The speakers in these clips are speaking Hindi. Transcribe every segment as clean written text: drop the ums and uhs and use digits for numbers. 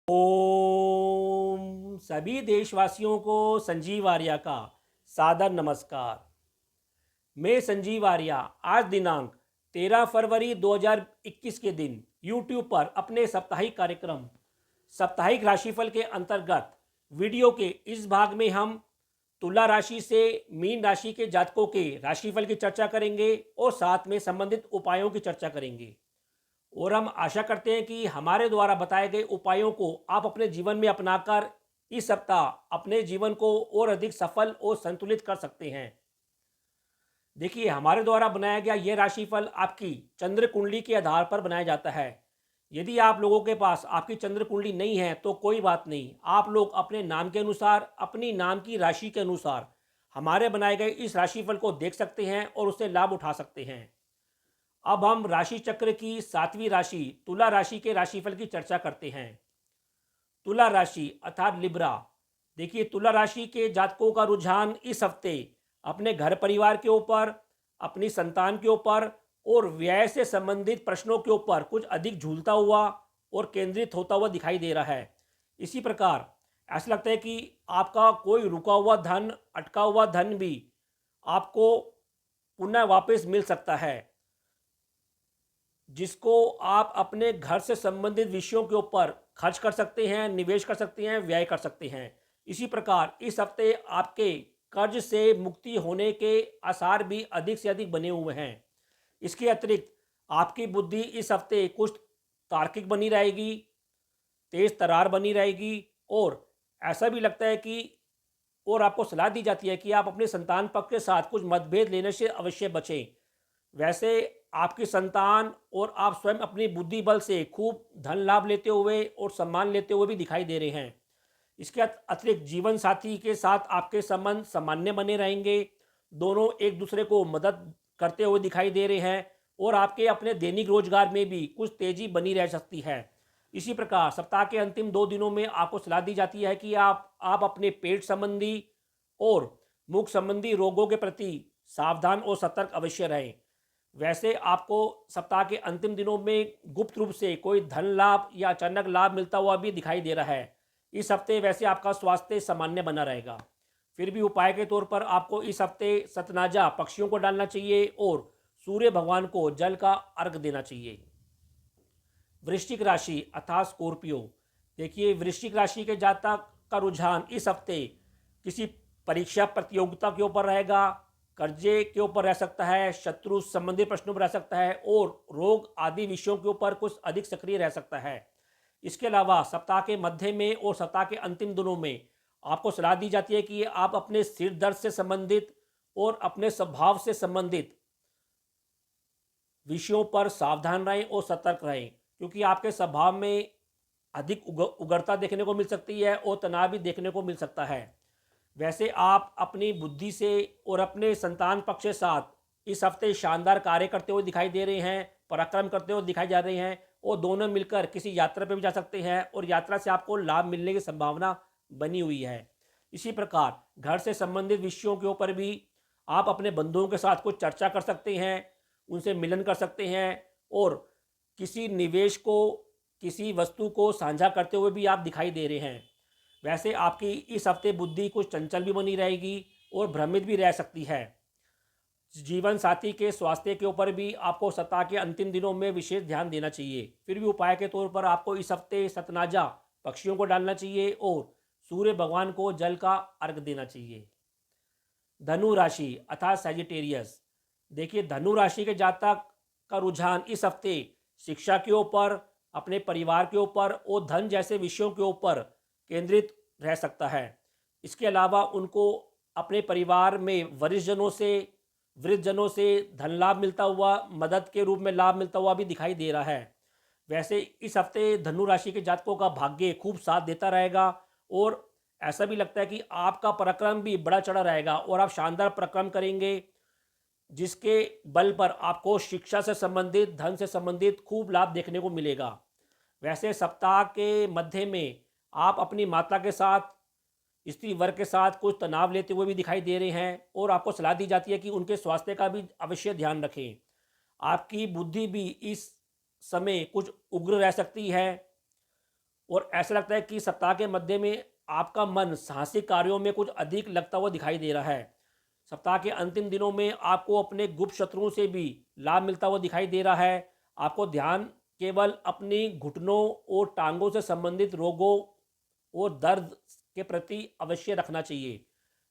ओम सभी देशवासियों को संजीव आर्या का सादर नमस्कार। मैं संजीव आर्या आज दिनांक 13 फरवरी 2021 के दिन यूट्यूब पर अपने साप्ताहिक कार्यक्रम साप्ताहिक राशिफल के अंतर्गत वीडियो के इस भाग में हम तुला राशि से मीन राशि के जातकों के राशिफल की चर्चा करेंगे और साथ में संबंधित उपायों की चर्चा करेंगे। और हम आशा करते हैं कि हमारे द्वारा बताए गए उपायों को आप अपने जीवन में अपनाकर इस सप्ताह अपने जीवन को और अधिक सफल और संतुलित कर सकते हैं। देखिए, हमारे द्वारा बनाया गया यह राशिफल आपकी चंद्र कुंडली के आधार पर बनाया जाता है। यदि आप लोगों के पास आपकी चंद्र कुंडली नहीं है तो कोई बात नहीं, आप लोग अपने नाम के अनुसार अपनी नाम की राशि के अनुसार हमारे बनाए गए इस राशिफल को देख सकते हैं और उससे लाभ उठा सकते हैं। अब हम राशि चक्र की 7वीं राशि तुला राशि के राशिफल की चर्चा करते हैं। तुला राशि अर्थात लिब्रा। देखिए, तुला राशि के जातकों का रुझान इस हफ्ते अपने घर परिवार के ऊपर, अपनी संतान के ऊपर और व्यय से संबंधित प्रश्नों के ऊपर कुछ अधिक झूलता हुआ और केंद्रित होता हुआ दिखाई दे रहा है। इसी प्रकार ऐसा लगता है कि आपका कोई रुका हुआ धन, अटका हुआ धन भी आपको पुनः वापस मिल सकता है, जिसको आप अपने घर से संबंधित विषयों के ऊपर खर्च कर सकते हैं, निवेश कर सकते हैं, व्यय कर सकते हैं। इसी प्रकार इस हफ्ते आपके कर्ज से मुक्ति होने के आसार भी अधिक से अधिक बने हुए हैं। इसके अतिरिक्त आपकी बुद्धि इस हफ्ते कुछ तार्किक बनी रहेगी, तेज तरार बनी रहेगी और ऐसा भी लगता है कि और आपको सलाह दी जाती है कि आप अपने संतान पक्ष के साथ कुछ मतभेद लेने से अवश्य बचें। वैसे आपकी संतान और आप स्वयं अपनी बुद्धि बल से खूब धन लाभ लेते हुए और सम्मान लेते हुए भी दिखाई दे रहे हैं। इसके अतिरिक्त जीवन साथी के साथ आपके संबंध सामान्य बने रहेंगे। दोनों एक दूसरे को मदद करते हुए दिखाई दे रहे हैं और आपके अपने दैनिक रोजगार में भी कुछ तेजी बनी रह सकती है। इसी प्रकार सप्ताह के अंतिम 2 दिनों में आपको सलाह दी जाती है कि आप अपने पेट संबंधी और मुख संबंधी रोगों के प्रति सावधान और सतर्क अवश्य रहें। वैसे आपको सप्ताह के अंतिम दिनों में गुप्त रूप से कोई धन लाभ या अचानक लाभ मिलता हुआ भी दिखाई दे रहा है। इस हफ्ते वैसे आपका स्वास्थ्य सामान्य बना रहेगा। फिर भी उपाय के तौर पर आपको इस हफ्ते सतनाजा पक्षियों को डालना चाहिए और सूर्य भगवान को जल का अर्घ देना चाहिए। वृश्चिक राशि अर्थात स्कॉर्पियो। देखिए, वृश्चिक राशि के जातक का रुझान इस हफ्ते किसी परीक्षा प्रतियोगिता के ऊपर रहेगा, कर्जे के ऊपर रह सकता है, शत्रु संबंधी प्रश्नों पर रह सकता है और रोग आदि विषयों के ऊपर कुछ अधिक सक्रिय रह सकता है। इसके अलावा सप्ताह के मध्य में और सप्ताह के अंतिम दिनों में आपको सलाह दी जाती है कि आप अपने सिर दर्द से संबंधित और अपने स्वभाव से संबंधित विषयों पर सावधान रहें और सतर्क रहें, क्योंकि आपके स्वभाव में अधिक उग्रता देखने को मिल सकती है और तनाव भी देखने को मिल सकता है। वैसे आप अपनी बुद्धि से और अपने संतान पक्ष के साथ इस हफ्ते शानदार कार्य करते हुए दिखाई दे रहे हैं, पराक्रम करते हुए दिखाई जा रहे हैं और दोनों मिलकर किसी यात्रा पर भी जा सकते हैं और यात्रा से आपको लाभ मिलने की संभावना बनी हुई है। इसी प्रकार घर से संबंधित विषयों के ऊपर भी आप अपने बंधुओं के साथ कुछ चर्चा कर सकते हैं, उनसे मिलन कर सकते हैं और किसी निवेश को, किसी वस्तु को साझा करते हुए भी आप दिखाई दे रहे हैं। वैसे आपकी इस हफ्ते बुद्धि कुछ चंचल भी बनी रहेगी और भ्रमित भी रह सकती है। जीवन साथी के स्वास्थ्य के ऊपर भी आपको सप्ताह के अंतिम दिनों में विशेष ध्यान देना चाहिए। फिर भी उपाय के तौर पर आपको इस हफ्ते सतनाजा पक्षियों को डालना चाहिए और सूर्य भगवान को जल का अर्घ देना चाहिए। धनु राशि अर्थात सैजिटेरियस। देखिए, धनु राशि के जातक का रुझान इस हफ्ते शिक्षा के ऊपर, अपने परिवार के ऊपर और धन जैसे विषयों के ऊपर केंद्रित रह सकता है। इसके अलावा उनको अपने परिवार में वृद्ध जनों से धन लाभ मिलता हुआ, मदद के रूप में लाभ मिलता हुआ भी दिखाई दे रहा है। वैसे इस हफ्ते धनु राशि के जातकों का भाग्य खूब साथ देता रहेगा और ऐसा भी लगता है कि आपका पराक्रम भी बड़ा चढ़ा रहेगा और आप शानदार पराक्रम करेंगे, जिसके बल पर आपको शिक्षा से संबंधित, धन से संबंधित खूब लाभ देखने को मिलेगा। वैसे सप्ताह के मध्य में आप अपनी माता के साथ, स्त्री वर्ग के साथ कुछ तनाव लेते हुए भी दिखाई दे रहे हैं और आपको सलाह दी जाती है कि उनके स्वास्थ्य का भी अवश्य ध्यान रखें। आपकी बुद्धि भी इस समय कुछ उग्र रह सकती है और ऐसा लगता है कि सप्ताह के मध्य में आपका मन साहसिक कार्यों में कुछ अधिक लगता हुआ दिखाई दे रहा है। सप्ताह के अंतिम दिनों में आपको अपने गुप्त शत्रुओं से भी लाभ मिलता हुआ दिखाई दे रहा है। आपको ध्यान केवल अपनी घुटनों और टांगों से संबंधित रोगों और दर्द के प्रति अवश्य रखना चाहिए।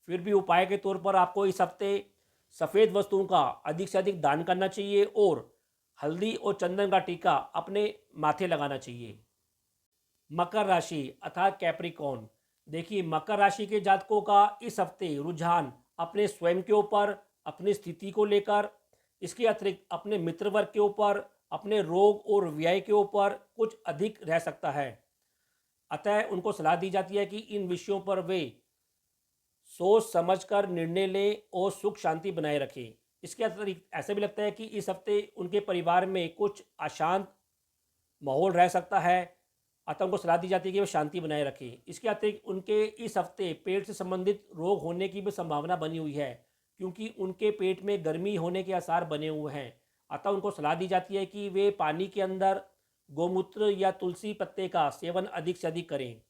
फिर भी उपाय के तौर पर आपको इस हफ्ते सफ़ेद वस्तुओं का अधिक से अधिक दान करना चाहिए और हल्दी और चंदन का टीका अपने माथे लगाना चाहिए। मकर राशि अर्थात कैप्रिकॉर्न। देखिए, मकर राशि के जातकों का इस हफ्ते रुझान अपने स्वयं के ऊपर, अपनी स्थिति को लेकर, इसके अतिरिक्त अपने मित्र वर्ग के ऊपर, अपने रोग और व्यय के ऊपर कुछ अधिक रह सकता है। अतः उनको सलाह दी जाती है कि इन विषयों पर वे सोच समझकर निर्णय लें और सुख शांति बनाए रखें। इसके अतिरिक्त ऐसा भी लगता है कि इस हफ्ते उनके परिवार में कुछ अशांत माहौल रह सकता है। अतः उनको सलाह दी जाती है कि वे शांति बनाए रखें। इसके अतिरिक्त उनके इस हफ्ते पेट से संबंधित रोग होने की भी संभावना बनी हुई है, क्योंकि उनके पेट में गर्मी होने के आसार बने हुए हैं। अतः उनको सलाह दी जाती है कि वे पानी के अंदर गोमूत्र या तुलसी पत्ते का सेवन अधिक से अधिक करें।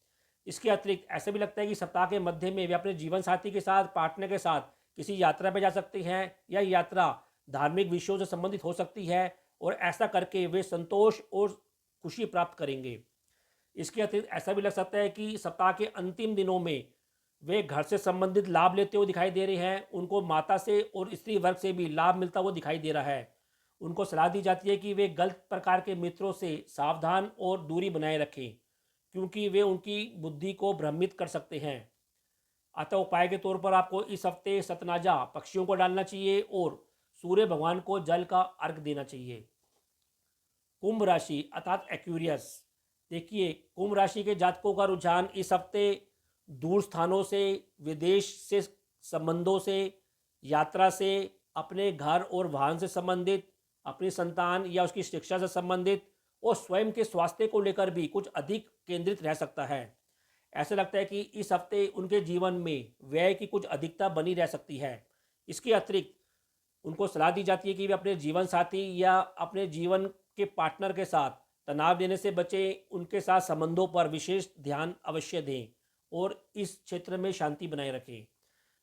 इसके अतिरिक्त ऐसा भी लगता है कि सप्ताह के मध्य में वे अपने जीवन साथी के साथ, पार्टनर के साथ किसी यात्रा पर जा सकते हैं। यह यात्रा धार्मिक विषयों से संबंधित हो सकती है और ऐसा करके वे संतोष और खुशी प्राप्त करेंगे। इसके अतिरिक्त ऐसा भी लग सकता है कि सप्ताह के अंतिम दिनों में वे घर से संबंधित लाभ लेते हुए दिखाई दे रहे हैं। उनको माता से और स्त्री वर्ग से भी लाभ मिलता हुआ दिखाई दे रहा है। उनको सलाह दी जाती है कि वे गलत प्रकार के मित्रों से सावधान और दूरी बनाए रखें, क्योंकि वे उनकी बुद्धि को भ्रमित कर सकते हैं। अतः उपाय के तौर पर आपको इस हफ्ते सतनाजा पक्षियों को डालना चाहिए और सूर्य भगवान को जल का अर्घ देना चाहिए। कुंभ राशि अर्थात एक्वेरियस। देखिए, कुंभ राशि के जातकों का रुझान इस हफ्ते दूर स्थानों से, विदेश से संबंधों से, यात्रा से, अपने घर और वाहन से संबंधित, अपनी संतान या उसकी शिक्षा से संबंधित और स्वयं के स्वास्थ्य को लेकर भी कुछ अधिक केंद्रित रह सकता है। ऐसा लगता है कि इस हफ्ते उनके जीवन में व्यय की कुछ अधिकता बनी रह सकती है। इसके अतिरिक्त उनको सलाह दी जाती है कि वे अपने जीवन साथी या अपने जीवन के पार्टनर के साथ तनाव देने से बचें, उनके साथ संबंधों पर विशेष ध्यान अवश्य दें और इस क्षेत्र में शांति बनाए रखें।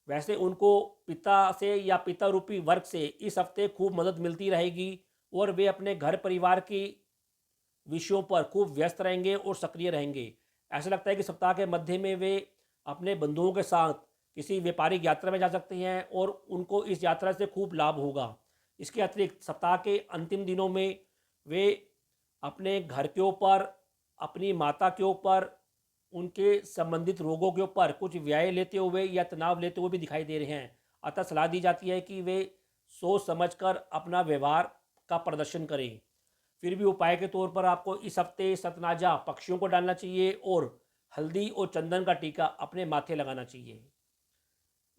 वैसे उनको पिता से या पिता रूपी वर्ग से इस हफ्ते खूब मदद मिलती रहेगी और वे अपने घर परिवार की विषयों पर खूब व्यस्त रहेंगे और सक्रिय रहेंगे। ऐसा लगता है कि सप्ताह के मध्य में वे अपने बंधुओं के साथ किसी व्यापारिक यात्रा में जा सकते हैं और उनको इस यात्रा से खूब लाभ होगा। इसके अतिरिक्त सप्ताह के अंतिम दिनों में वे अपने घर के ऊपर, अपनी माता के ऊपर, उनके संबंधित रोगों के ऊपर कुछ व्यय लेते हुए या तनाव लेते हुए भी दिखाई दे रहे हैं। अतः सलाह दी जाती है कि वे सोच समझकर अपना व्यवहार का प्रदर्शन करें। फिर भी उपाय के तौर पर आपको इस हफ्ते सतनाजा पक्षियों को डालना चाहिए और हल्दी और चंदन का टीका अपने माथे लगाना चाहिए।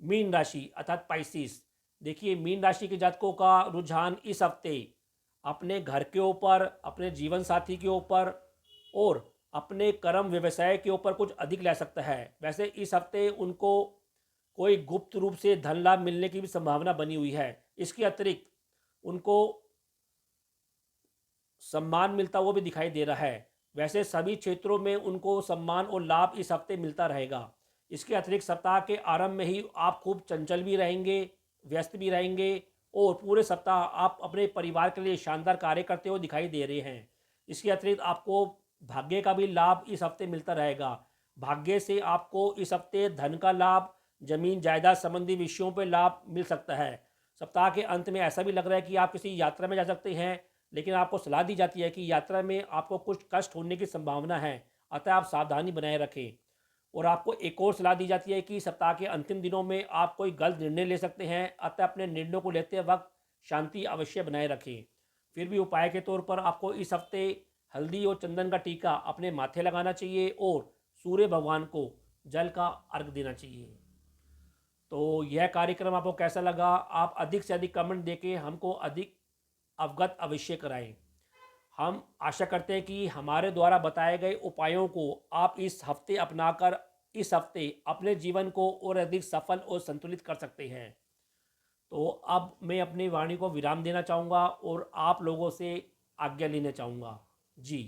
मीन राशि अर्थात पाइसिस। देखिए, मीन राशि के जातकों का रुझान इस हफ्ते अपने घर के ऊपर, अपने जीवन साथी के ऊपर और अपने कर्म व्यवसाय के ऊपर कुछ अधिक ले सकता है। वैसे इस हफ्ते उनको कोई गुप्त रूप से धन लाभ मिलने की भी संभावना बनी हुई है। इसके अतिरिक्त उनको सम्मान मिलता हुआ भी दिखाई दे रहा है। वैसे सभी क्षेत्रों में उनको सम्मान और लाभ इस हफ्ते मिलता रहेगा। इसके अतिरिक्त सप्ताह के आरंभ में ही आप खूब चंचल भी रहेंगे, व्यस्त भी रहेंगे और पूरे सप्ताह आप अपने परिवार के लिए शानदार कार्य करते हुए दिखाई दे रहे हैं। इसके अतिरिक्त आपको भाग्य का भी लाभ इस हफ्ते मिलता रहेगा। भाग्य से आपको इस हफ्ते धन का लाभ, जमीन जायदाद संबंधी विषयों पर लाभ मिल सकता है। सप्ताह के अंत में ऐसा भी लग रहा है कि आप किसी यात्रा में जा सकते हैं, लेकिन आपको सलाह दी जाती है कि यात्रा में आपको कुछ कष्ट होने की संभावना है। अतः आप सावधानी बनाए रखें। और आपको एक और सलाह दी जाती है कि सप्ताह के अंतिम दिनों में आप कोई गलत निर्णय ले सकते हैं। अतः अपने निर्णयों को लेते वक्त शांति अवश्य बनाए रखें। फिर भी उपाय के तौर पर आपको इस हफ्ते हल्दी और चंदन का टीका अपने माथे लगाना चाहिए और सूर्य भगवान को जल का अर्घ देना चाहिए। तो यह कार्यक्रम आपको कैसा लगा? आप अधिक से अधिक कमेंट देके हमको अधिक अवगत अवश्य कराएं। हम आशा करते हैं कि हमारे द्वारा बताए गए उपायों को आप इस हफ्ते अपनाकर इस हफ्ते अपने जीवन को और अधिक सफल और संतुलित कर सकते हैं। तो अब मैं अपनी वाणी को विराम देना चाहूँगा और आप लोगों से आज्ञा लेना चाहूँगा। जी।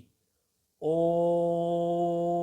ओम।